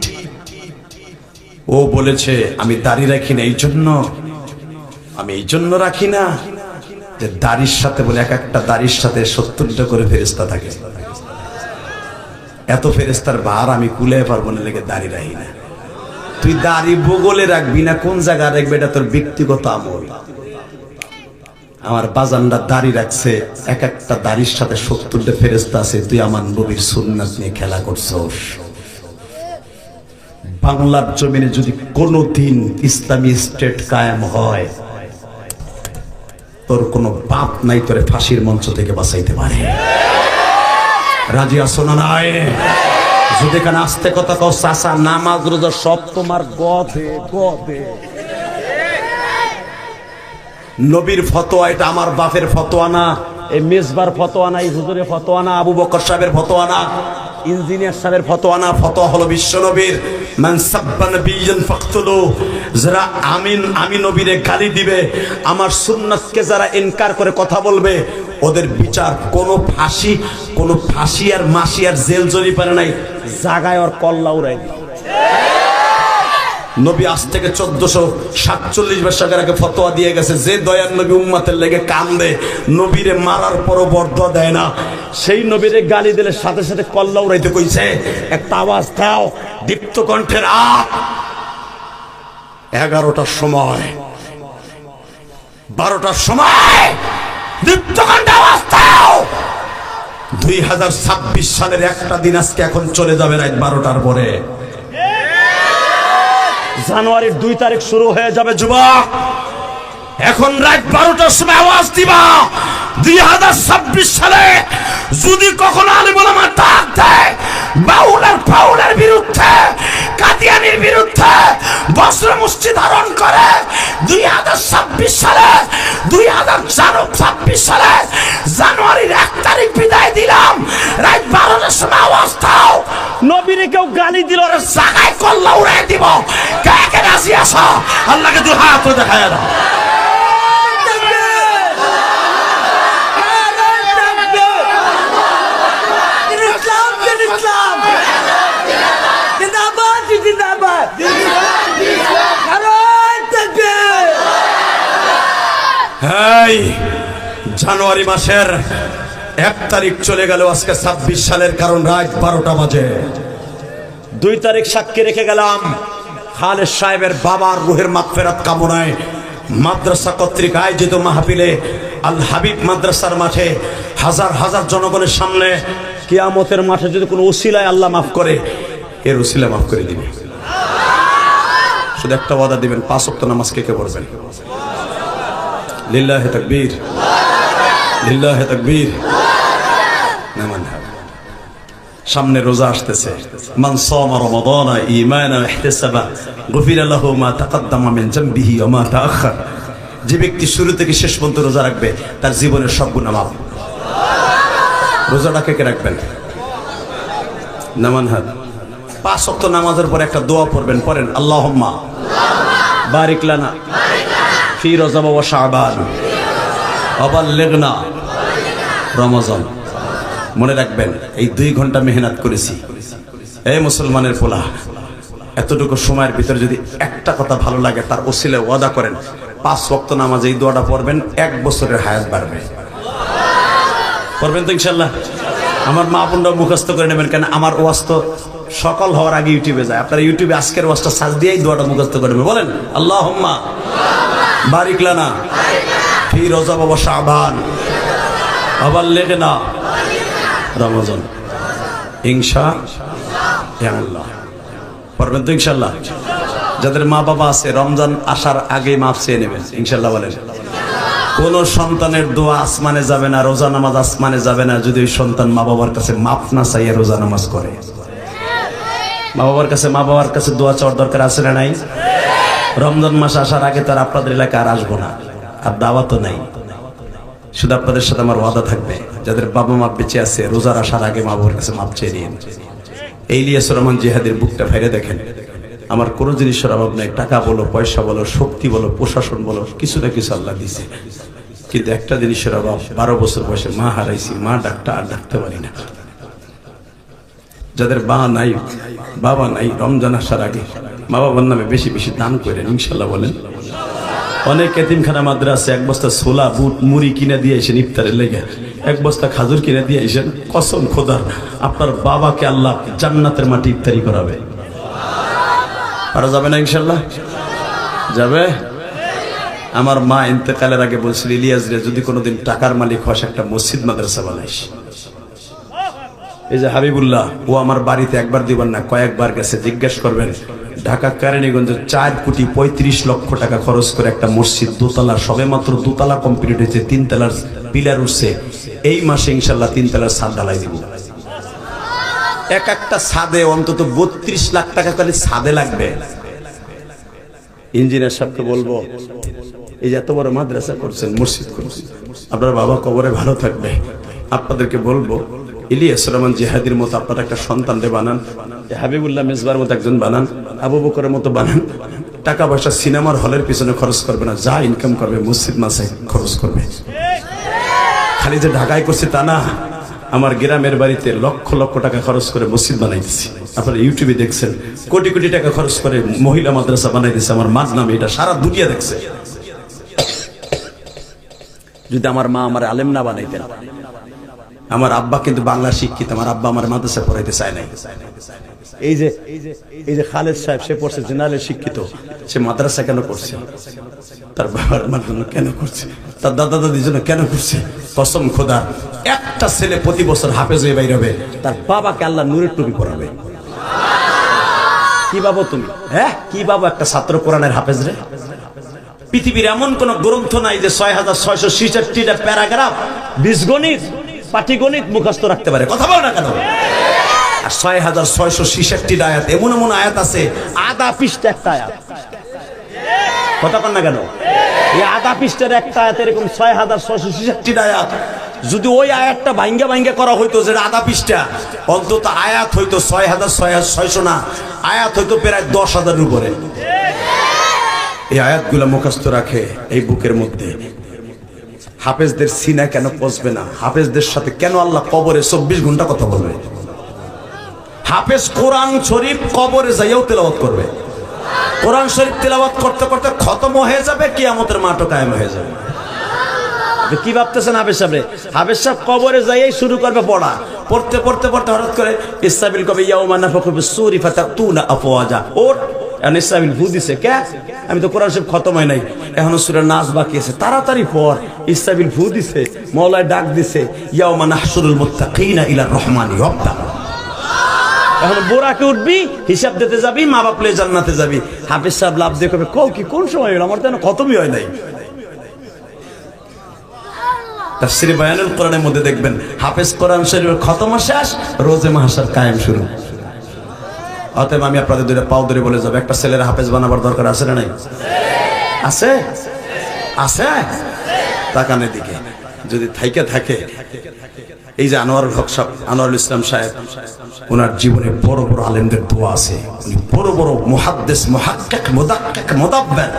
ও বলেছে আমি দাড়ি রাখি না, এই জন্য আমি এই জন্য রাখি না যে দাড়ির সাথে বলে এক একটা দাড়ির সাথে 70টা করে ফেরেশতা থাকে। এত ফেরেশতার ভার আমি কুলে পারবো না, লেগে দাড়ি রাখি না। তুই দাড়ি বগলে রাখবি না কোন জায়গায় রাখবে, এটা তোর ব্যক্তিগত আমল। আমার বাজানরা দাড়ি রাখছে, এক একটা দাড়ির সাথে 70টা ফেরেশতা আছে। তুই আমার নবীর সুন্নাত নিয়ে খেলা করছস। বাংলার জমিনে যদি কোনোদিন ইসলামী স্টেট কায়েম হয়, তোর কোনো বাপ নাই তোরে ফাঁসির মঞ্চ থেকে বাঁচাইতে পারে। রাজি আছো না নাই? যদি এখানে আস্তে কথা কও, চাচা নামাজ রোজা সব তোমার গদে গদে। নবীর ফতোয়া, এটা আমার বাপের ফতোয়া না, এই মেজবার ফতোয়া না, এই হুজুরের ফতোয়া না, আবু বকর সাহেবের ফতোয়া না, ইঞ্জিনিয়ার সাহেবের ফতোয়া না। ফতোয়া হলো বিশ্ব নবীর। মান সাব্বা নবিয়্যান ফাকতুলু, যারা আমি নবীরে গালি দিবে, আমার সুন্নাতকে যারা ইনকার করে কথা বলবে, ওদের বিচার কোনো ফাঁসি আর মাসি আর জেল জরিমানা নাই, জাগায় ওর কল্লা উড়াই। নবী আজ থেকে 1447 বছর আগে ফতোয়া দিয়ে গেছে, যে দয়ার নবী উম্মতের লেগে কান্দে, নবীরে মারার পরও বরদোয়া দেয় না, সেই নবীরে গালি দিলে সাথে সাথে কল্লা উড়াইতে কইছে। একটা আওয়াজ দাও, দীপ্ত কণ্ঠের আ 11টার সময়, 12টার সময় দীপ্ত কণ্ঠে আওয়াজ দাও। 2026 সালের একটা দিন আজকে এখন চলে যাবে রাত 12টার পরে। জানুয়ারির 2 তারিখ শুরু হয়ে যাবে যুবক। এখন রাত 12টার সময় আওয়াজ দিবা। 2026 সালে যদি কখনো আলেম ওলামা ডাক দেয়, বাউল আর ফাউলের মুসলমানের বিরুদ্ধে, কাদিয়ানির বিরুদ্ধে বস্ত্র মুষ্টি ধারণ করে 2026 সালে 2026 সালে জানুয়ারির 1 তারিখ বিদায় দিলাম। রাত 12টার সময় আওয়াজ দাও, নবীরে কেউ গালি দিল ওর জায়গায় কল্লা উড়াই দিব। কে কে রাজি আছো? আল্লাহকে দুই হাত দেখায় দাও। জানুয়ারি মাসের 1 তারিখ চলে গেল, আজকে 26 সালের, কারণ রাত 12টা বাজে। 2 তারিখ সাক্ষী রেখে গেলাম খালেদ সাহেবের বাবার রুহের মাগফিরাত কামনায় মাদ্রাসা কর্তৃক আয়োজিত মাহফিলে আল হাবিব মাদ্রাসার মাঠে হাজার হাজার জনগণের সামনে কিয়ামতের মাঠে যদি কোনো উসিলায় আল্লাহ মাফ করে, এর উসিলা মাফ করে দিবে। শুধু একটা ওয়াদা দিবেন, 5 ওয়াক্ত নামাজ কে কে পড়বেন? লিল্লাহি তাকবীর, লিল্লাহি তাকবীর। সামনে রোজা আসতেছে। মান সামা রমাদানা ঈমানান ওয়া ইহতিসাবা গুফিরা লাহু মা তাকদ্দামা মিন যামবিহি ওয়া মা তাআখার। যে ব্যক্তি শুরু থেকে শেষ পর্যন্ত রোজা রাখবে তার জীবনের সব গুনাহ মাফ। রোজাটা কে কে রাখবেন? নামান হাত। 5 ওয়াক্ত নামাজের পর একটা দোয়া পড়বেন, পড়েন আল্লাহুম্মা বারিক লানা ফি রজব ওয়া শাবান ওয়া বাল্লিগনা রমজান। মনে রাখবেন, এই 2 ঘন্টা মেহনত করেছি। এই মুসলমানের পোলা, এতটুকু সময়ের ভিতরে যদি একটা কথা ভালো লাগে তার ওসিলায় ওয়াদা করেন 5 ওয়াক্ত নামাজে এই দোয়াটা পড়বেন, 1 বছরের হায়াত বাড়বে। পড়বেন তো ইনশাআল্লাহ? আমার মা বোনরা মুখস্থ করে নেবেন, কেন আমার ওয়াজ তো সকাল হওয়ার আগে ইউটিউবে যায়। আপনারা ইউটিউবে আজকের ওয়াজটা সার্চ দিয়েই দোয়াটা মুখস্থ করে নেবেন। বলেন আল্লাহুম্মা বারিক লানা ফি রজব ওয়া শাবান ওয়া বাল্লিগনা রমজান। ইনশাআল্লাহ পড়বেন তো ইনশাআল্লাহ? যাদের মা বাবা আছে রমজান আসার আগে মাফ চেয়ে নেবেন ইনশাআল্লাহ। বলেন কোন সন্তানের দোয়া আসমানে যাবে না, রোজা নামাজ আসমানে যাবে না যদি ওই সন্তান মা বাবার কাছে মাফ না চাইয়ে রোজা নামাজ করে। মা বাবার কাছে দোয়া চাওয়ার দরকার আছে না নাই? রমজান মাস আসার আগে তার আপনাদের এলাকায় আর আসবো না, আর দাওয়াতও নাই। শুধু আপনাদের সাথে আমার ওয়াদা থাকবে, যাদের বাবা মা বেঁচে আছে রোজার আসার আগে মা বাবার কাছে মাপ চেয়ে নিন। এই ইলিয়াস রহমান জিহাদের বুকটা ফাইরে দেখেন, আমার কোনো জিনিসের অভাব নেই। টাকা বলো, পয়সা বলো, শক্তি বলো, প্রশাসন বলো, কিছু না কিছু আল্লাহ দিছে, কিন্তু একটা জিনিসের অভাব, 12 বছর বয়সে মা হারাইছি, মা ডাকতে পারি না। যাদের বাবা নাই রমজান আসার আগে মা বাবার নামে বেশি বেশি দান করেন ইনশাল্লাহ। বলেন অনেক এতিমখানা মাদ্রাসা 1 বস্তা ছোলা বুট মুড়ি কিনে দিয়ে আসেন ইফতারের লেগে, 1 বস্তা খাজুর কিনে দিয়ে আসেন। কসম খোদার, আপনার বাবাকে আল্লাহ জান্নাতের মাটি ইফতারি করাবে। আর যাবে না ইনশাল্লাহ? যাবে। আমার মা ইন্তেকালের আগে বলছিল, ইলিয়াস রে যদি কোনোদিন টাকার মালিক হস একটা মসজিদ মাদ্রাসা বানাইস। এই যে হাবিবুল্লাহ, ও আমার বাড়িতে একবার দিবার না কয়েকবার গেছে। জিজ্ঞেস করবেন, ঢাকা কেরানীগঞ্জে 4 কোটি 35 লক্ষ টাকা খরচ করে একটা মসজিদ, দোতলা, সবে মাত্র 2 তলা কমপ্লিট হয়েছে, 3 তলার পিলার উঠছে। এই মাসে ইনশাল্লাহ 3 তলার ছাদ ঢালাই দিব। একটা ছাদে অন্তত 32 লাখ টাকা করে ছাদে লাগবে। ইঞ্জিনিয়ার সাহেবকে বলবো, এই যে এত বড় মাদ্রাসা করছেন, মসজিদ করছেন, আপনার বাবা কবরে ভালো থাকবে। আপনাদেরকে বলবো, ইলিয়াস রহমান জিহাদির মতো আপনারা একটা সন্তানরে বানান, হাবিবুল্লাহ মেজবার মতো একজন বানান, আবু বকরের মতো বানান। টাকা পয়সা সিনেমার হলের পিছনে খরচ করবে না, যা ইনকাম করবে মসজিদ মাসে খরচ করবে। খালি যে ঢাকায় করছে তা না, আমার গ্রামের বাড়িতে লক্ষ লক্ষ টাকা খরচ করে মসজিদ বানাইতেছি। আপনারা ইউটিউবে দেখছেন, কোটি কোটি টাকা খরচ করে মহিলা মাদ্রাসা বানাইতেছে আমার মার নামে। এটা সারা দুনিয়া দেখছে। যদি আমার মা আমার আলেম না বানাইতেন, আমার আব্বা কিন্তু বাংলা শিক্ষিত, আমার আব্বা আমার মাদ্রাসা পড়াইতে চায় নাই। এই যে খালেদ সাহেব, সে পড়ছে জেনারেল শিক্ষিত, সে মাদ্রাসা কেন করছে? তার বাবার মার জন্য কেন করছে? তার দাদা দাদির জন্য কেন করছে? কসম খোদা, একটা ছেলে প্রতি বছর হাফেজ হয়ে বাইর হবে, তার বাবাকে আল্লাহ নূরের টুপি পরাবে। কি ভাবো তুমি? হ্যাঁ, কি ভাবো একটা ছাত্র কোরআনের হাফেজ রে? পৃথিবীর এমন কোন গ্রন্থ নাই যে 6666টা প্যারাগ্রাফ বীজগণিত পাটিগণিত মুখস্থ রাখতে পারে। কথা বল না কেন? আর 6666 আয়াত। এমন এমন আয়াত আছে আধা পৃষ্ঠা একটা আয়াত। কথা কন না কেন? এই আধা পৃষ্ঠার একটা আয়াত এরকম 6666 আয়াত। যদি ওই আয়াতটা ভাঙ্গা ভাঙ্গা করা হইতো, যেটা আধা পৃষ্ঠা, অন্তত আয়াত হইতো 6600 না, আয়াত হইতো প্রায় 10,000-এর উপরে। এই আয়াতগুলো মুখস্থ রাখে এই বুকের মধ্যে। হাফেজদের সিনা কেন পচবে না? হাফেজদের সাথে কেন আল্লাহ কবরে 24 ঘন্টা কথা বলবে? হাফেজ কোরআন শরীফ কবরে যাইয়াও তেলাওয়াত করবে। কোরআন শরীফ তেলাওয়াত করতে করতে খতম হয়ে যাবে, কিয়ামতের মাঠও কায়েম হয়ে যাবে। কি ভাবতেছেন হাফেজ সাহেব? হাফেজ সাহেব কবরে যাইয়াই শুরু করবে পড়া। পড়তে পড়তে পড়তে হঠাৎ করে ইসরাফিল কবে ইয়াউমা নাফখু ফিস-সূরি ফাতাতুনা আফওয়াজা। ওর এখন ইসরাফিল ফু দিছে। কে? আমি তো কোরআন শরীফ খতম হয় নাই, এখনো সূরা নাস বাকি আছে, তাড়াতাড়ি পড়। ইসরাফিল ফু দিছে, মওলায় ডাক দিছে, ইয়াউমা নাহশুরুল মুত্তাকিনা ইলা রহমানি ওয়াফদা। এখন বোরাকে উঠবি, হিসাব দিতে যাবি, মা বাপ লয়ে জান্নাতে যাবি। হাফেজ সাহেব লাভ দিয়ে কবে কও কি কোন সময় হলো? আমার তো খতমই হয় নাই। তাফসীরে বায়ানুল কোরআনের মধ্যে দেখবেন হাফেজ কোরআন শরীফের খতম শেষ, রোজে মাহশার কায়েম শুরু। অতএব আমি আপনাদের দুইটা পাও ধরে বলে যাব, একটা ছেলের হাফেজ বানাবার দরকার আছে না নাই? আছে আছে। তাকানের দিকে যদি থাইকে থাকে, এই যে আনোয়ারুল হক সাহেব, আনোয়ারুল ইসলাম সাহেব, ওনার জীবনে বড় বড় আলেমদের দোয়া আছে। উনি বড় বড় মুহাদ্দিস, মুহাক্কিক, মুদাক্কিক, মুদাব্বির,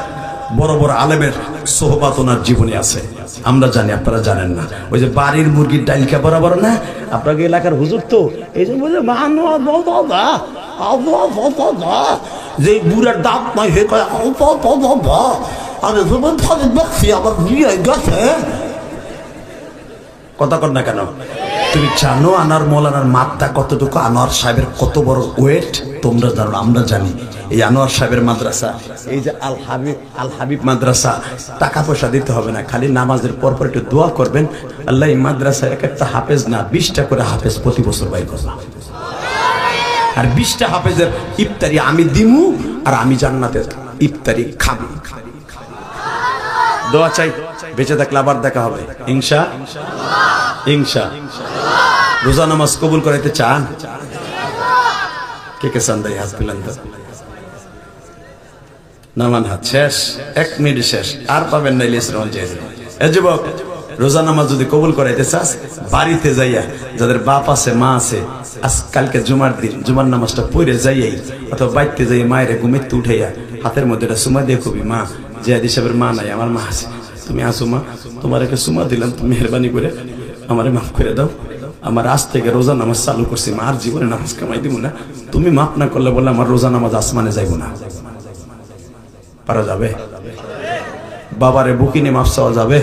বড় বড় আলেমের সোহবাত ওনার জীবনে আছে। আমরা জানি, আপনারা জানেন না। ওই যে বাড়ির মুরগির ডাইলকা বরাবর না, আপনাকে এলাকার হুজুর তো এই জন্য বলে যে বুড়ার দাঁত নাই হে কয় আমার বিয়ে গেছে। কথা কর না কেন? তুমি জানো আনোয়ার মৌলানার মাত্রা কতটুকু? আনোয়ার সাহেবের কত বড় ওয়েট তোমরা জানো, আমরা জানি। এই আনোয়ার সাহেবের মাদ্রাসা, এই যে আল হাবিব মাদ্রাসা, টাকা পয়সা দিতে হবে না, খালি নামাজের পর পর একটু দোয়া করবেন, আল্লাহ এই মাদ্রাসায় এক একটা হাফেজ না 20টা করে হাফেজ প্রতি বছর বাইর করবে। আর 20টা হাফেজের ইফতারি আমি দিমু, আর আমি জান্নাতে ইফতারি খাবো। দোয়া চাই, বেঁচে থাকলে আবার দেখা হবে ইনশা। রোজা নামাজ কবুল করাইতে চান? কে কে চান? দাই হাত তুলেন তো। নামান হাত। শেষ, 1 মিনিট শেষ, আর পাবেন না। এ যুবক, রোজা নামাজ যদি কবুল করাইতে চাস, বাড়িতে যাইয়া যাদের বাপ আছে, মা আছে, আজ কালকে জুমার দিন জুমার নামাজটা পড়ে যাইয়াই, অথবা বাড়িতে যাই মায়ের ঘুমেতে উঠাইয়া হাতের মধ্যে একটা সুমা দিয়ে কবি, মা জিয়াদি সাহেবের মা নাই, আমার মা আছে, তুমি আসো মা, তোমার একটা সুমা দিলাম, তুমি মেহরবানি করে আমারে মাফ করে দাও। আমার আজ থেকে রোজা নামাজ চালু করছি, মা আর জীবনে নামাজ কামাই দিব না, তুমি মাফ না করলে বলে আমার রোজা নামাজ আসমানে যাইব না। পারা যাবে? বাবারে বুকিনে মাফ চাওয়া যাবে?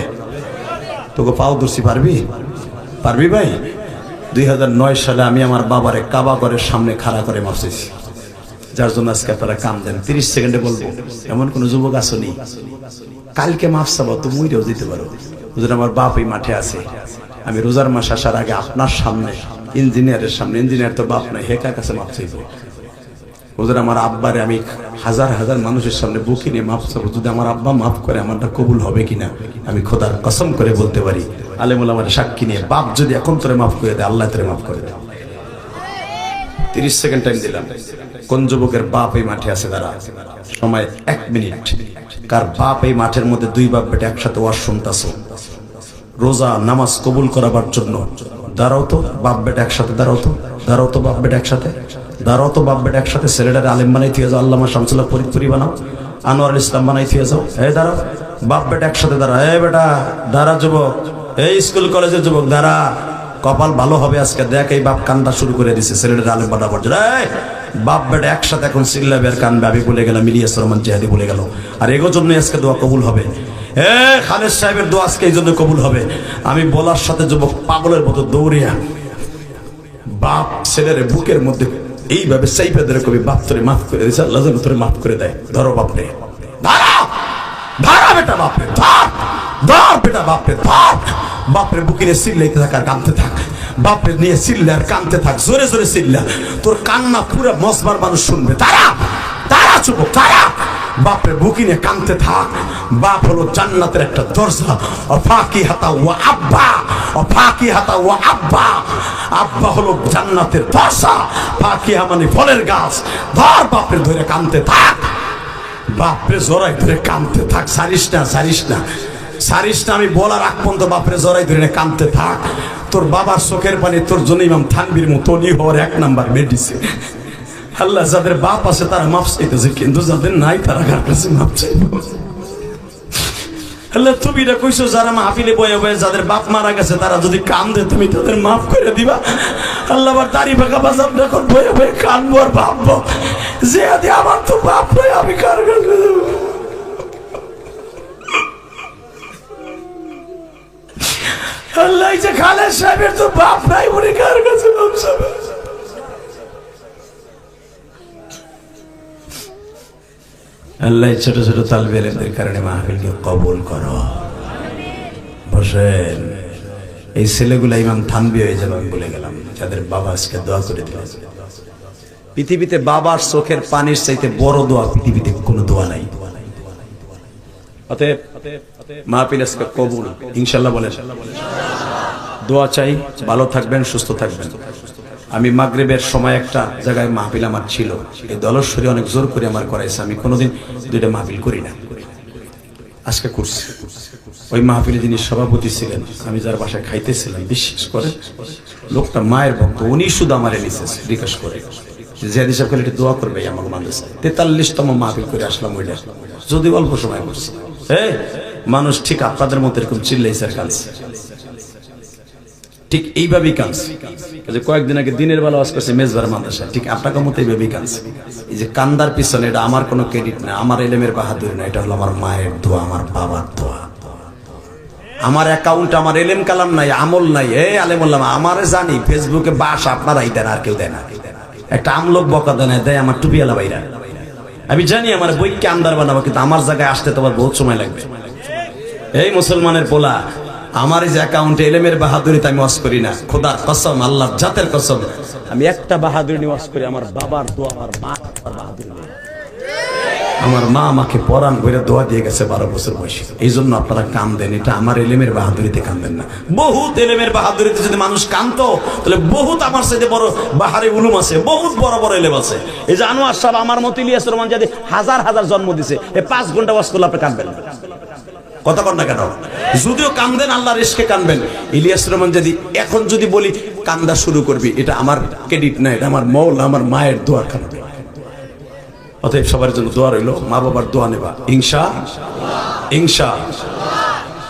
তোকে পাও ধরছি, পারবি ভাই? 2009 সালে আমি আমার বাবারে কাবা ঘরের সামনে খাড়া করে মাফ চাইছি, যার জন্য আজকে আপনারা কাম দেন। 30 সেকেন্ডে বলবো, এমন কোন যুবক আসনি কালকে মাফ চাবো, তো মুইরেও দিতে পারো। হুজুর আমার বাপ এই মাঠে আছে, আমি রোজার মাস আসার আগে আপনার সামনে, ইঞ্জিনিয়ারের সামনে, ইঞ্জিনিয়ার তো বাপ নাই, হেকার কাছে মাফ চাইবো। হুজুর আমার আব্বারে আমি হাজার হাজার মানুষের সামনে বুকে নিয়ে মাফ চাবো, যদি আমার আব্বা মাফ করে আমারটা কবুল হবে কিনা আমি খোদার কসম করে বলতে পারি। আলেমুল আমার সাক্ষী নিয়ে, বাপ যদি এখন তোরে মাফ করে দেয়, আল্লাহ তোরে মাফ করে দেয়। 30 সেকেন্ড টাইম দিলাম। কোন যুবকের বাপ এই মাঠে আছে? দাঁড়া, সময় 1 মিনিট। কার বাপ এই মাঠের মধ্যে 2 বাপ বেটা একসাথে ওয়াজ শুনতাছো? রোজা নামাজ কবুল করাবার জন্য দাঁড়াও তো বাপ বেটা একসাথে, দাঁড়াও তো বাপ বেটা একসাথে, একসাথে। ছেলেটারে আলেম বানাই থিয়ে যাও, আল্লামা শামসুল্লাহ ফরিদপুরি বানাও, আনোয়ারুল ইসলাম বানাই থিয়ে যাও। এই দাঁড়াও, বাপ বেটা একসাথে দাঁড়া। এই বেটা দাঁড়া, যুবক, এই স্কুল কলেজের যুবক দাঁড়া। কপাল ভালো হবে আজকে, দেখ এই বাপ কান্দা শুরু করে দিছে ছেলেটারে আলেম বানাবার জন্য। বাপ বেটা একসাথে এখন চিল্লাবে আর কানবে। আমি বলে গেলাম, ইলিয়াস রহমান জিহাদি বলে গেল, আর এগোর জন্য আজকে দোয়া কবুল হবে। খালেদ সাহেবের দোয়া আজকে এই জন্য কবুল হবে। আমি বলার সাথে যুবক পাগলের মতো দৌড়িয়া বাপ ছেলের বুকের মধ্যে এইভাবে চাইপে ধরে কবি, বাপ তোরে মাফ করে দিয়েছে, আল্লাহ যেন তোরে মাফ করে দেয়। ধরো বাপরে, ধরা বেটা, বাপরে ধর বেটা, বাপরে ধর। বাপরে বুকে নিয়ে চিল্লাইতে থাক আর কাঁদতে থাক, বাপরে নিয়ে চিল্লা আর কাঁদতে থাক, জোরে জোরে চিল্লা। তোর কান্না পুরো মসবার মানুষ শুনবে। তারা যুবক, বাপরে বুকি নিয়ে কাঁদতে থাক। বাপ হলো জান্নাতের একটা দরজা। অফাকিহাতা ওয়া আব্বা, অফাকিহাতা ওয়া আব্বা, আব্বা হলো জান্নাতের দরজা। ফাকিহা মানে ফলের গাছ। ধর বাপরে ধরে কাঁদতে থাক, বাপরে জড়াই ধরে কাঁদতে থাক। সারিস না, সারিস না, সারিস না। আমি বলার আগ পর্যন্ত বাপরে জড়াই ধরে কাঁদতে থাক। তোর বাবার চোখের পানি তোর জন্য ইমাম থানবীর মতো অলি হওয়ার 1 নাম্বার মেডিসিন। আল্লাহ যাদের বাপ আছে তারা মাফ চাইতেছে, কিন্তু যাদের নাই তারা কার কাছে মাফ চাইবে? আল্লাহ তুমি এটা কইছো যারা মাহফিলে বয়ে বয়ে যাদের বাপ মারা গেছে তারা যদি কান্দে তুমি তাদের মাফ করে দিবা। আল্লাহ আবার দাড়ি পাকা বাজার যখন বয়ে বয়ে কানবো আর ভাববো যে আদি আমার তো বাপ নয়, আমি কার কাছে যাবো? আল্লাহ যে খালেদ সাহেবের তো বাপ নাই, উনি কার কাছে বাপ যাবে? আল্লাহ ছোট ছোট তালবে ইলমের কারণে মাহফিলকে কবুল করো। বসেন। এই ছেলেগুলা ইমাম থানবী হয়ে যাবে আমি বলে গেলাম, যাদের বাবা আজকে দোয়া করে দিল। পৃথিবীতে বাবার চোখের পানির চাইতে বড় দোয়া পৃথিবীতে কোনো দোয়া নাই। অতএব মাহফিল আজকে কবুল ইনশাআল্লাহ বলে দোয়া চাই। ভালো থাকবেন, সুস্থ থাকবেন। আমি মাগরিবের সময় একটা জায়গায় মাহফিল আমার ছিল, এই দলশ্বরী অনেক জোর করে আমার করাইছে। আমি কোনোদিন 2টা মাহফিল করি না, আজকে করছি। ওই মাহফিলে যিনি সভাপতি ছিলেন, আমি যার বাসায় খাইতেছিলাম, বিশ্বাস করে লোকটা মায়ের ভক্ত, উনি শুধু আমার এনেছে রিকোয়েস্ট করে জিয়াদি সাহেব খালি দোয়া করবে আমার মাদ্রাসায়। 43তম মাহফিল করে আসলাম ওইটা, যদি অল্প সময় করছি। মানুষ ঠিক আপনাদের মতো এরকম চিল্লাইছে আর কাঁদছে, ঠিক এইভাবেই কাঁদছে। কয়েকদিন আগে দিনের বেলা ওয়াজ করছে মেজবার মাদ্রাসা, ঠিক আপনাকে মতো এইভাবেই কাঁদছে। এই যে কান্দার পিছনে এটা আমার কোনো ক্রেডিট না, আমার এলেমের বাহাদুরি না, এটা হলো আমার মায়ের দোয়া, আমার বাবার দোয়া। আমার অ্যাকাউন্ট, আমার এলেম কালাম নাই, আমল নাই। আলেমুল্লাহ আমার জানি ফেসবুকে বাস আপনারাই দেন, আর কেউ দেয় না। একটা আমলোক বকা দেয় আমার টুপিওয়ালা ভাইরা। আমি জানি আমার বইকে আন্দার বানাবো, কিন্তু আমার জায়গায় আসতে তোমার বহুত সময় লাগবে। এই মুসলমানের পোলা, আমার এই যে অ্যাকাউন্টে এলেমের বাহাদুরিতে আমি ওয়াজ করি না, খোদার কসম, আল্লাহর জাতের কসম, আমি একটা বাহাদুরি নিয়ে ওয়াজ করি। আমার বাবার দোয়া, আমার মা বাহাদুরি। আমার মা আমাকে পরাণ করে দোয়া দিয়ে গেছে 12 বছর বয়সে। এই জন্য আপনারা কান্দেন, এটা আমার এলেমের বাহাদুরিতে কান্দেন না। বহুত এলেমের বাহাদুরিতে যদি মানুষ কাঁদতো তাহলে বহুত আমার সাথে বড় বাহারে উলুম আছে, বহুত বড় বড় এলেম আছে। এই যে আনোয়ার সাহেব আমার মতো ইলিয়াস রহমান যদি হাজার হাজার জন্ম দিছে, এই 5 ঘন্টা ওয়াজ করলে আপনি কাঁদবেন না। কথা কর না কেন? যদিও কান্দেন আল্লাহর ইশকে কাঁদবেন। ইলিয়াস রহমান যদি এখন যদি বলি কান্দা শুরু করবি, এটা আমার ক্রেডিট না, এটা আমার মওলা, আমার মায়ের দোয়ার কারণে। অতএব সবার জন্য দোয়া রইল, মা বাবার দোয়া নেবা ইনশাআল্লাহ, ইনশাআল্লাহ।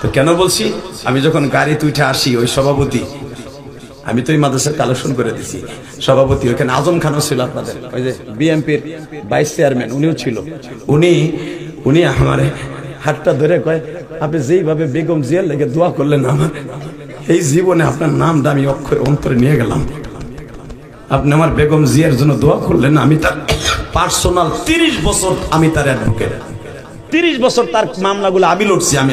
তো কেন বলছি, আমি যখন গাড়িতে উঠে আসি, ওই সভাপতি, আমি তো এই মাদ্রাসার কালেকশন করে দিছি, সভাপতি ওখানে আজম খানও ছিল, আপনাদের ওই যে বিএমপির ভাইস চেয়ারম্যান, উনিও ছিল। উনি আমারে হাতটা ধরে কয়, আপনি যেইভাবে বেগম জিয়ার লেগে দোয়া করলেন, আমার এই জীবনে আপনার নামটা আমি অক্ষরে অন্তরে নিয়ে গেলাম। আপনি আমার বেগম জিয়ার জন্য দোয়া করলেন, আমি তার পার্সোনাল 30 বছর আমি তার অ্যাডভোকেট, 30 বছর তার মামলাগুলো আমি লড়ছি। আমি